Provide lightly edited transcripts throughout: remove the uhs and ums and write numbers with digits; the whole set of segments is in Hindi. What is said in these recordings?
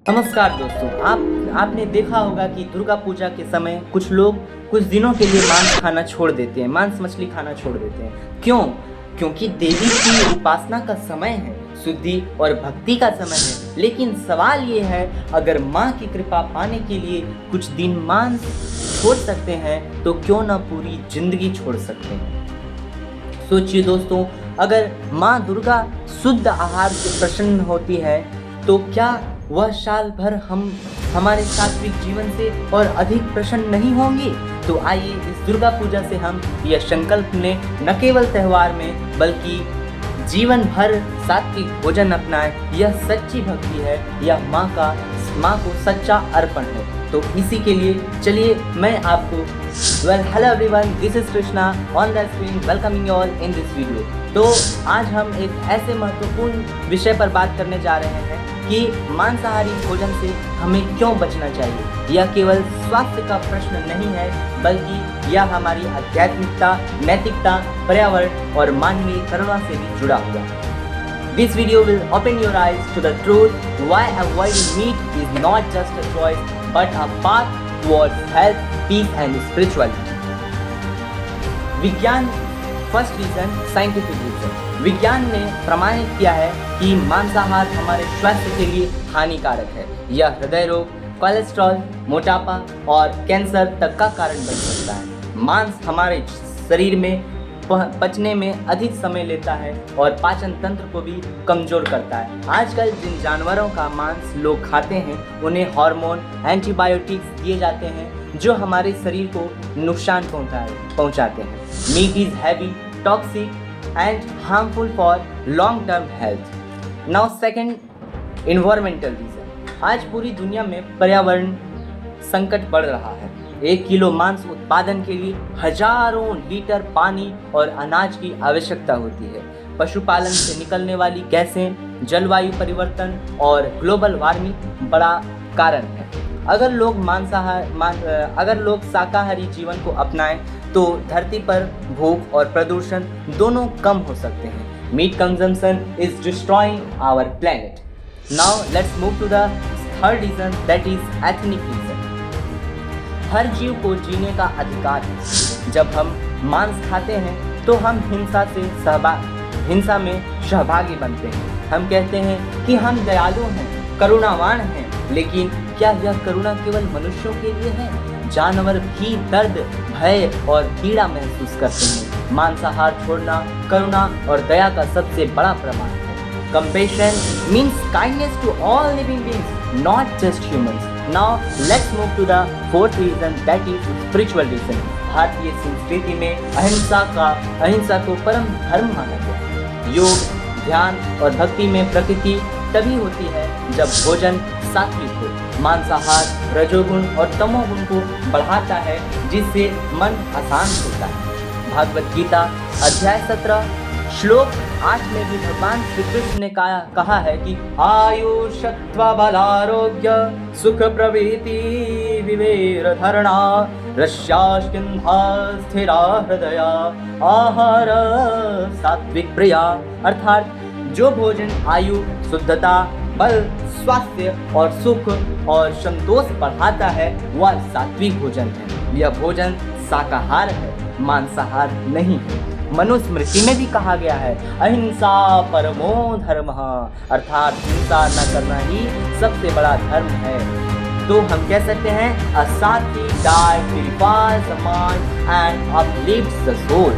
नमस्कार दोस्तों। आपने देखा होगा कि दुर्गा पूजा के समय कुछ लोग कुछ दिनों के लिए मांस खाना छोड़ देते हैं, मांस मछली खाना छोड़ देते हैं। क्यों? क्योंकि देवी की उपासना का समय है, शुद्धि और भक्ति का समय है। लेकिन सवाल ये है, अगर माँ की कृपा पाने के लिए कुछ दिन मांस छोड़ सकते हैं तो क्यों ना पूरी जिंदगी छोड़ सकते हैं। सोचिए दोस्तों, अगर माँ दुर्गा शुद्ध आहार से प्रसन्न होती है तो क्या वह साल भर हमारे सात्विक जीवन से और अधिक प्रसन्न नहीं होंगे। तो आइए इस दुर्गा पूजा से हम यह संकल्प लें, न केवल त्यौहार में बल्कि जीवन भर सात्विक भोजन अपनाएं। यह सच्ची भक्ति है, यह माँ को सच्चा अर्पण है। तो इसी के लिए चलिए मैं आपको hello everyone, this is Krishna on the screen welcoming you all in this video. तो आज हम एक ऐसे महत्वपूर्ण विषय पर बात करने जा रहे हैं कि मांसाहारी भोजन से हमें क्यों बचना चाहिए। यह केवल स्वास्थ्य का प्रश्न नहीं है, बल्कि यह हमारी आध्यात्मिकता, नैतिकता, पर्यावरण और मानवीय करुणा से भी जुड़ा हुआ है। This video will open your eyes to the truth why avoiding meat is not just a choice but a path towards health, peace and spirituality. विज्ञान फर्स्ट रीजन, साइंटिफिक रीजन। विज्ञान ने प्रमाणित किया है कि मांसाहार हमारे स्वास्थ्य के लिए हानिकारक है। यह हृदय रोग, कोलेस्ट्रॉल, मोटापा और कैंसर तक का कारण बन सकता है। मांस हमारे शरीर में पचने में अधिक समय लेता है और पाचन तंत्र को भी कमजोर करता है। आजकल जिन जानवरों का मांस लोग खाते हैं उन्हें हार्मोन, एंटीबायोटिक्स दिए जाते हैं जो हमारे शरीर को नुकसान पहुंचाते हैं। Meat is heavy, toxic and harmful for long term health. Now second, environmental reason. आज पूरी दुनिया में पर्यावरण संकट बढ़ रहा है। 1 किलो मांस उत्पादन के लिए हजारों लीटर पानी और अनाज की आवश्यकता होती है। पशुपालन से निकलने वाली गैसें, जलवायु परिवर्तन और ग्लोबल वार्मिंग बड़ा कारण है। अगर लोग शाकाहारी जीवन को अपनाएं तो धरती पर भूख और प्रदूषण दोनों कम हो सकते हैं। Meat consumption is destroying our planet. Now let's move to the third reason, that is ethnic reason. हर जीव को जीने का अधिकार है। जब हम मांस खाते हैं तो हम हिंसा में सहभागी बनते हैं। हम कहते हैं कि हम दयालु हैं, करुणावान हैं, लेकिन क्या यह करुणा केवल मनुष्यों के लिए है? जानवर भी दर्द, भय और पीड़ा महसूस करते हैं। मांसाहार छोड़ना करुणा और दया का सबसे बड़ा प्रमाण है। Compassion means kindness to all living beings, not just humans. Now let's move to the fourth reason, that is spiritual reason. भारतीय संस्कृति में अहिंसा को परम धर्म माना गया है। योग, ध्यान और भक्ति में प्रकृति तभी होती है जब भोजन सात्विक हो। मांसाहार रजोगुण और तमोगुण को बढ़ाता है, जिससे मन अशांत होता है। भागवत गीता अध्याय 17 श्लोक 8 में भी भगवान श्री कृष्ण ने कहा है कि आयुषत्व बलारोग्य सुख प्रवृत्ति विवेर धरणा रस्यास्किन्धा स्थिरा हृदया आहार सात्विक प्रिया। अर्थात जो भोजन आयु, शुद्धता, बल, स्वास्थ्य और सुख और संतोष बढ़ाता है वह सात्विक भोजन है। यह भोजन शाकाहार है, मांसाहार नहीं है। मनुस्मृति में भी कहा गया है, अहिंसा परमो धर्मः, अर्थात हिंसा न करना ही सबसे बड़ा धर्म है। तो हम कह सकते हैं a sattvic diet purifies the mind and uplifts the soul।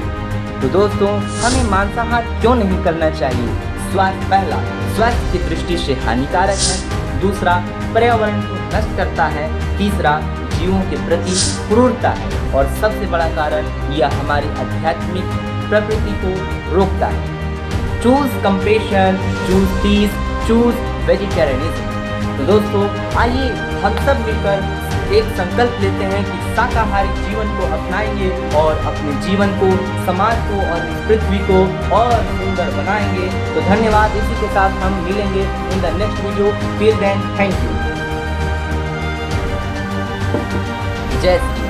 तो दोस्तों, हमें मांसाहार क्यों नहीं करना चाहिए? पहला, स्वास्थ्य की दृष्टि से हानिकारक है। दूसरा, पर्यावरण को नष्ट करता है। तीसरा, जीवों के प्रति क्रूरता है। और सबसे बड़ा कारण, यह हमारी आध्यात्मिक प्रकृति को रोकता है। Choose compassion, choose peace, choose vegetarianism. तो दोस्तों, आइए हम सब मिलकर एक संकल्प लेते हैं कि शाकाहारी जीवन को अपनाएंगे और अपने जीवन को, समाज को और इस पृथ्वी को और सुंदर बनाएंगे। तो धन्यवाद। इसी के साथ हम मिलेंगे in the next video. Till then, thank you. जय श्री